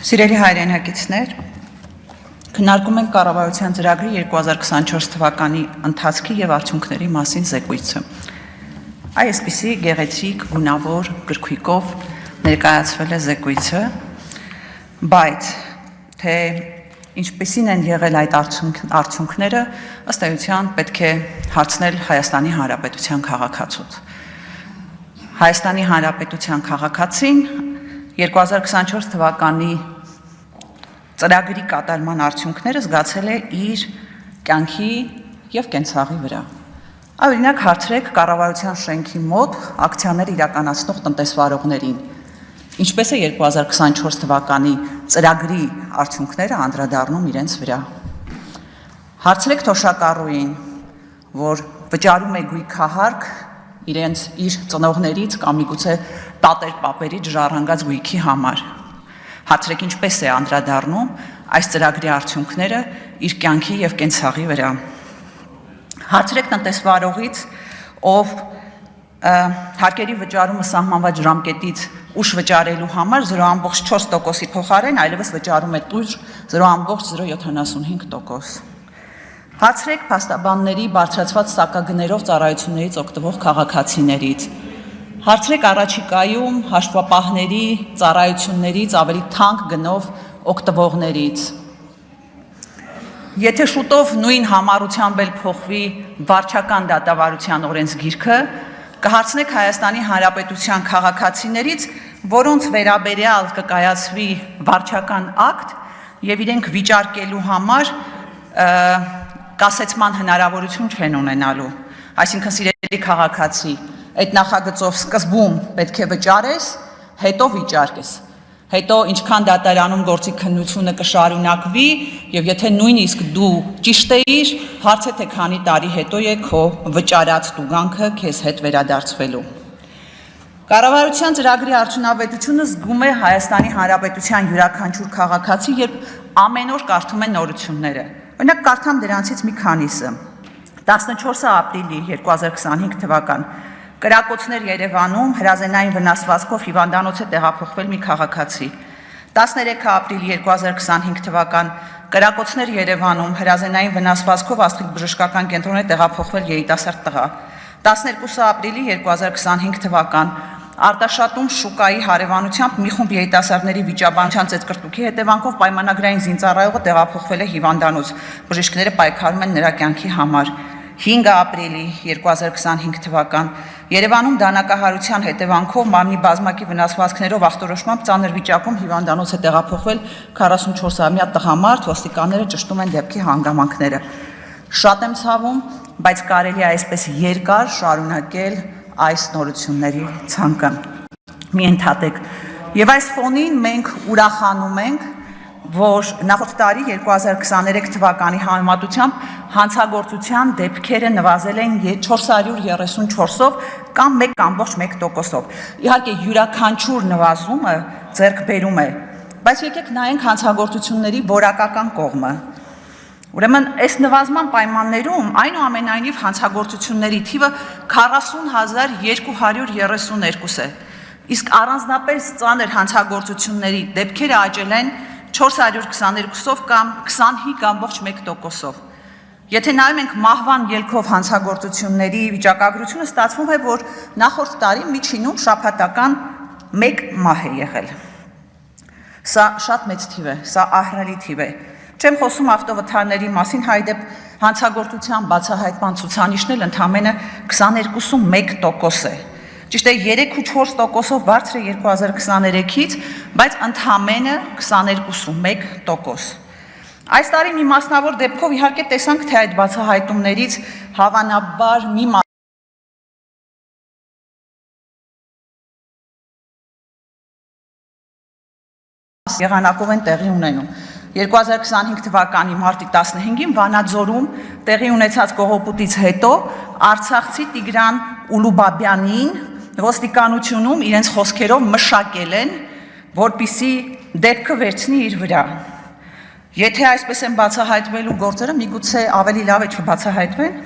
Սիրելի հայրենակիցներ, քննարկում ենք կառավարության ծրագրի 2024 թվականի ընթացքի եւ արդյունքների մասին զեկույցը։ Այսպիսի գեղեցիկ, գունավոր գրքույկով ներկայացվել է զեկույցը, բայց թե ինչպիսին են եղել այդ արդյունքները, ըստ էության պետք է հարցնել Հայաստանի Հանրապետության քաղաքացուց։ Հայաստանի Հանրապետության քաղաքացին 2024 թվականի ծրագրի կատարման արդյունքները զգացել է իր կյանքի եւ կենցաղի վրա։ Օրինակ հարցրեք կառավարության շենքի մոտ ակցիաներ իրականացնող տնտեսվարողներին, ինչպես է 2024 թվականի ծրագրի արդյունքները անդրադառնում իրենց վրա։ Հարցրեք թոշակառուին, որ վճարում է գույքահարկ իր ծնողներից կամ միգուցե տատեր պապերից ժառանգած գույքի համար։ Հարցրեք ինչպես է անդրադառնում այս ծրագրի արդյունքները իր կյանքի եւ կենցաղի վրա։ Հարցրեք տնտեսվարողից, ով հարկերի վճարումը սահմանված ժամկետից ուշ վճարելու համար 0.4%-ի փոխարեն այլևս վճարում է տույժ 0.075%։ Հարցրեք փաստաբանների բարձրացված սակագներով ծառայություններից օգտվող քաղաքացիներից։ Հարցրեք առաջիկայում հաշվապահների ծառայություններից ավելի թանկ գնով օգտվողներից։ Եթե շուտով նույն համառությամբ էլ փոխվի վարչական դատավարության օրենսգիրքը, կհարցնեք Հայաստանի Հանրապետության քաղաքացիներից, որոնց վերաբերյալ կկայացվի վարչական ակտ եւ իրենք վիճարկելու համար կասեցման հնարավորություն չեն ունենալու։ Այսինքն սիրելի քաղաքացի, այդ նախագծով սկզբում պետք է վճարես, հետո վիճարկես, հետո ինչքան դատարանում գործի քննությունը կշարունակվի եւ եթե նույնիսկ դու ճիշտ էիր, հարց է թե քանի տարի հետո է քո վճարած տուգանքը քեզ հետ վերադարձվելու։ Կառավարության ծրագրի արդյունավետությունը զգում է Հայաստանի Հանրապետության յուրաքանչյուր քաղաքացի, երբ ամեն օր կարդում է նորությունները։ Օրինակ կարդամ դրանցից մի քանիսը։ 14 ապրիլի 2025 թվական կրակոցներ Երևանում հրազենային վնասվածքով հիվանդանոց է տեղափոխվել մի քաղաքացի։ 13 ապրիլ 2025 թվական կրակոցներ Երևանում հրազենային վնասվածքով Աստղիկ բժշկական կենտրոն է տեղափոխվել երիտասարդ տղա։ 12 ապրիլի 2025 թվական Արտաշատում շուկայի հարևանությամբ մի խումբ երիտասարդների վիճաբանության ծեծկրտուքի հետևանքով պայմանագրային զինծառայողը տեղափոխվել է հիվանդանոց։ Բժիշկները պայքարում են նրա կյանքի համար։ 5 ապրիլի 2025 թվական Երևանում դանակահարության հետևանքով մարմնի բազմակի վնասվածքներով ախտորոշմամբ ծանր վիճակում հիվանդանոց է տեղափոխվել 44-ամյա տղամարդ, ոստիկանները ճշտում են դեպքի հանգամանքները։ Շատ եմ ցավում, բայց կարելի է այսպես երկար շարունակել այս նորությունների ցանկը։ Մի ընդհատեք։ Եվ այս ֆոնին մենք ուրախանում ենք, որ նախորդ տարի 2023 թվականի համեմատությամբ հանցագործության դեպքերը նվազել են 434-ով կամ 1.1%-ով։ Իհարկե յուրաքանչյուր նվազումը ձեռք բերում է, բայց եկեք նայենք հանցագործությունների որակական կողմը։ Ուրեմն այս նվազման պայմաններում այնուամենայնիվ հանցագործությունների թիվը 40,232 է, իսկ առանձնապես ծանր հանցագործությունների դեպքերը աճել են 422-ով կամ 25.1%-ով։ Եթե նայում ենք մահվան ելքով հանցագործությունների վիճակագրությունը, ստացվում է, որ նախորդ տարի միջինում շաբաթական 1 մահ է եղել։ Սա շատ մեծ թիվ է, սա ահռելի թիվ է։ Չեմ խոսում ավտովթարների մասին, հայդեպ հանցագործության բացահայտման ցուցանիշն էլ ընդամենը 22.1% է։ Ճիշտ է 3.4%-ով բարձր է 2023-ից, բայց ընդամենը 22.1%։ Այս տարի մի մասնավոր դեպքով իհարկե տեսանք, թե այդ բացահայտումներից հավանաբար մի եղանակով են տեղի ունենում։ 2025 թվականի մարտի 15-ին Վանաձորում տեղի ունեցած կողոպուտից հետո արցախցի Տիգրան Ուլուբաբյանին ոստիկանությունում իրենց խոսքերով մշակել են, որպիսի դեպքը վերցնի իր վրա։ Եթե այսպես են բացահայտվելու գործերը, միգուցե ավելի լավ է չբացահայտվեն։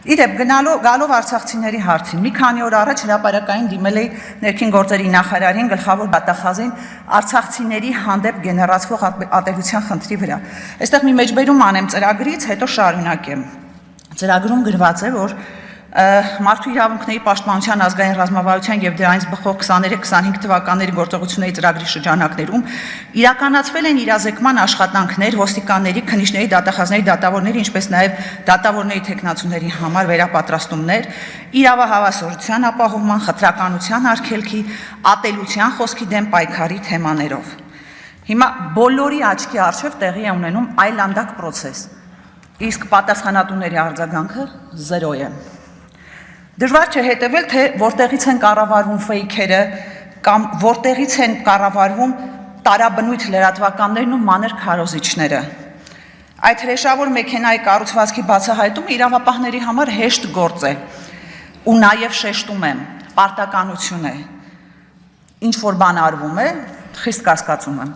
Իրեւ գալով արցախցիների հարցին մի քանի օր առաջ հրապարակային դիմել էի ներքին գործերի նախարարին, գլխավոր դատախազին արցախցիների հանդեպ գեներացվող ատելության խնդրի վրա։ Այստեղ մի մեջբերում անեմ ծրագրից, հետո շարունակեմ։ Ծրագրում գրված է, որ Մարդու իրավունքների պաշտպանության ազգային ռազմավարության եւ դրանից բխող 23-25 թվականների գործողությունների ծրագրի շրջանակներում իրականացվել են իրազեկման աշխատանքներ ոստիկանների, քննիչների, դատախազների, դատավորների, ինչպես նաեւ դատավորների թեկնածուների համար վերապատրաստումներ, իրավահավասարության ապահովման, խտրականության արգելքի, ատելության խոսքի դեմ պայքարի թեմաներով։ Հիմա բոլորի աչքի առջև տեղի է ունենում այլանդակ process, իսկ պատասխանատուների արձագանքը 0 է։ Դժվար չէ հետևել, թե որտեղից են կառավարվում ֆեյքերը կամ որտեղից են կառավարվում տարաբնույթ լրատվականներն ու մանր քարոզիչները։ Այդ հրեշավոր մեքենայի կառուցվածքի բացահայտումը իրավապահների համար հեշտ գործ է ու նաև շեշտում եմ, պարտականություն է։ Ինչ որ բան արվում է, խիստ կասկածում եմ։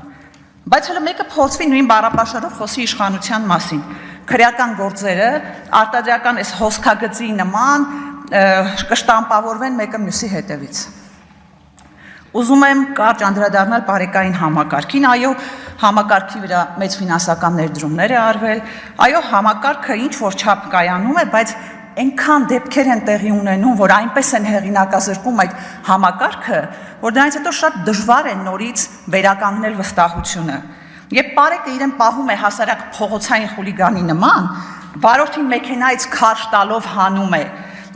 Բայց հələ մեկը փորձվի նույն բառապաշարով խոսի իշխանության մասին։ Քրեական գործերը արտադրական այս հոսքագծի նման կշտամպավորվեն մեկը մյուսի հետևից։ Ուզում եմ կարճ անդրադառնալ բարեկային համակարգին, այո, համակարգի վրա մեծ ֆինանսական ներդրումներ է արվել, այո, համակարգը ինչ որ չափ կայանում է, բայց այնքան դեպքեր են տեղի ունենում, որ այնպես են հեղինակազրկում այդ համակարգը, որ դրանից հետո շատ դժվար է նորից վերականգնել վստահությունը։ Երբ Պարեկը իրեն պահում է հասարակ փողոցային խուլիգանի նման, վարորդին մեքենայից քարշ տալով հանում է,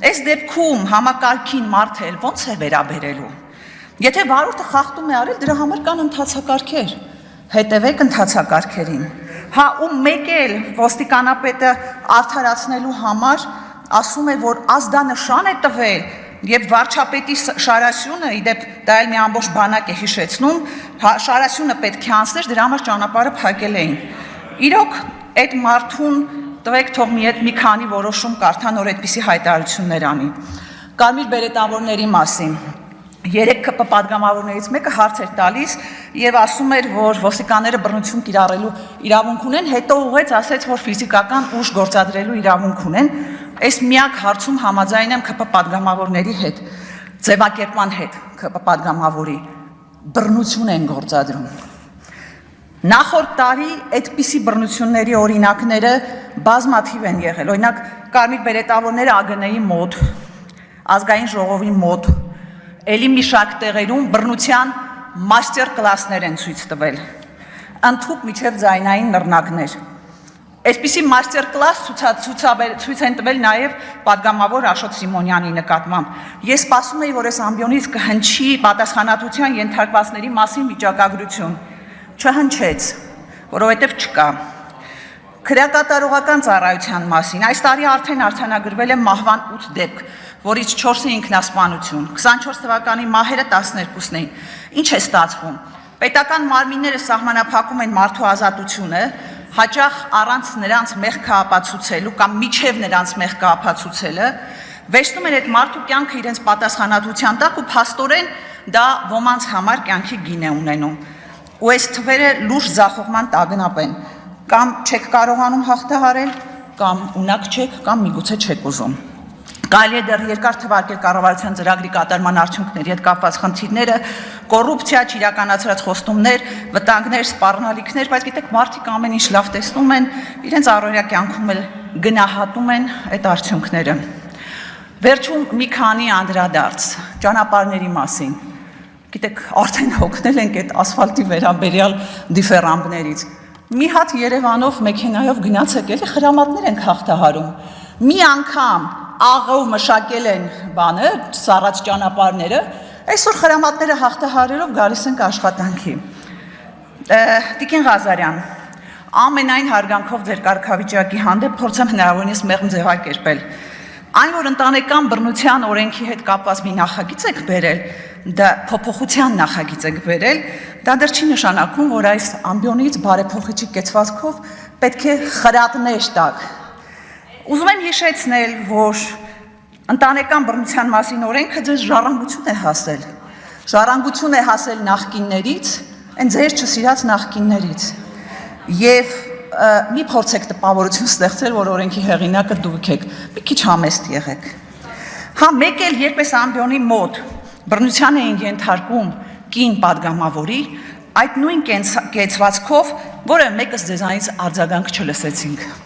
այս դեպքում համակարգին մարդը ոնց է վերաբերելու։ Եթե վարորդը խախտում է արել, դրա համար կան ընթացակարգեր, հետևեք ընթացակարգերին։ Հա, ու մեկ էլ ոստիկանապետը արդարացնելու համար ասում է, որ ազդանշան է տվել, եւ վարչապետի Շարասյունը, իդեպ դա էլ մի ամբողջ բանակ է հիշեցնում, Շարասյունը պետք է անցներ, դրա համար ճանապարհը փակել էին։ Իրոք այդ մարդուն տվեք թող մի քանի որոշում կարդա, նոր այդպիսի հայտարարություններ անի։ Կարմիր բերետավորների մասին 3 ԿՊ падգամավորներից մեկը հարց էր տալիս եւ ասում էր, որ ոստիկանները բռնություն կիրառելու իրավունք ունեն, հետո ուղղեց ասեց, որ ֆիզիկական ուժ գործադրելու իրավունք ունեն։ Այս միակ հարցում համաձայն եմ ԿՊ падգամավորների հետ, ձևակերպման հետ ԿՊ падգամավորի բռնություն են գործադրում։ Նախորդ տարի այդպիսի բռնությունների օրինակները բազմաթիվ են եղել, օրինակ կարմիր բերետավորները ԱԳՆ-ի մոտ, ազգային ժողովի մոտ, էլի մի շարք տեղերում բռնության մաստեր կլասներ են ցույց տվել, ընդհուպ միջև ձայնային նռնակներ։ Այսպիսի մաստեր կլաս ցույց են տվել նաև падգամավոր Աշոտ Սիմոնյանի նկատմամբ։ Ես սպասում էի, որ այս ամբիոնից կհնչի պատասխանատվության ենթարկվածների մասին վիճակագրություն։ Չհնչեց, որովհետև չկա։ Քրեակատարողական ծառայության մասին այս տարի արդեն արձանագրվել է մահվան 8 դեպք, որից 4-ը ինքնասպանություն, 24 թվականի մահերը 12-ն էին։ Ինչ է ստացվում։ Պետական մարմինները սահմանափակում են մարդու ազատությունը, հաճախ առանց նրանց մեղքը ապացուցելու կամ միջև նրանց մեղքը ապացուցելը, վերցնում են այդ մարդու կյանքը իրենց պատասխանատվության տակ ու փաստորեն դա ոմանց համար կյանքի գին է ունենում։ Ու այս թվերը լուրջ ձախողման տագնապ են, կամ չեք կարողանում հաղթահարել, կամ ունակ չեք, կամ միգուցե չեք ուզում։ Կարելի է դեռ երկար թվարկել կառավարության ծրագրի կատարման արդյունքների հետ կապված խնդիրները, կոռուպցիա, չիրականացրած խոստումներ, վտանգներ, սպառնալիքներ, բայց գիտեք, մարդիկ ամեն ինչ լավ տեսնում են, իրենց առօրյա կյանքում էլ գնահատում են այդ արդյունքները։ Վերջում մի քանի անդրադարձ ճանապարհների մասին։ Գիտեք, արդեն հոգնել ենք այդ ասֆալտի վերաբերյալ դիֆերամբներից։ Մի հատ Երևանով մեքենայով գնացեք, էլի խրամատներ ենք հաղթահարում։ Մի անգամ աղով մշակել են բանը, սառած ճանապարհները, այսօր խրամատները հաղթահարելով գալիս ենք աշխատանքի։ Տիկին Ղազարյան, ամենայն հարգանքով ձեր կարգավիճակի հանդեպ փորձեմ հնարավորինս մեղմ ձևակերպել։ Այն, որ ընտանեկան բռնության օրենքի հետ կապված մի նախագիծ եք բերել, դա փոփոխության նախագիծ եք բերել, դա դեռ չի նշանակում, որ այս ամբիոնից բարեփոխիչի կեցվածքով պետք է խրատներ տակ։ Ուզում եմ հիշեցնել, որ ընտանեկան բռնության մասին օրենքը ձեզ ժառանգություն է հասել։ Ժառանգություն է հասել նախկիններից, այն ձեր չսիրած նախկիններից։ Եվ մի փորձեք տպավորություն ստեղծել, որ օրենքի հեղինակը դուք եք, մի քիչ համեստ եղեք։ Հա, մեկ էլ երբ այս ամբիոնի մոտ բռնության էին ենթարկում կին падգամավորի, այդ նույն կեցվածքով, որը մեկս ձեզանից արձագանք չլսեցինք։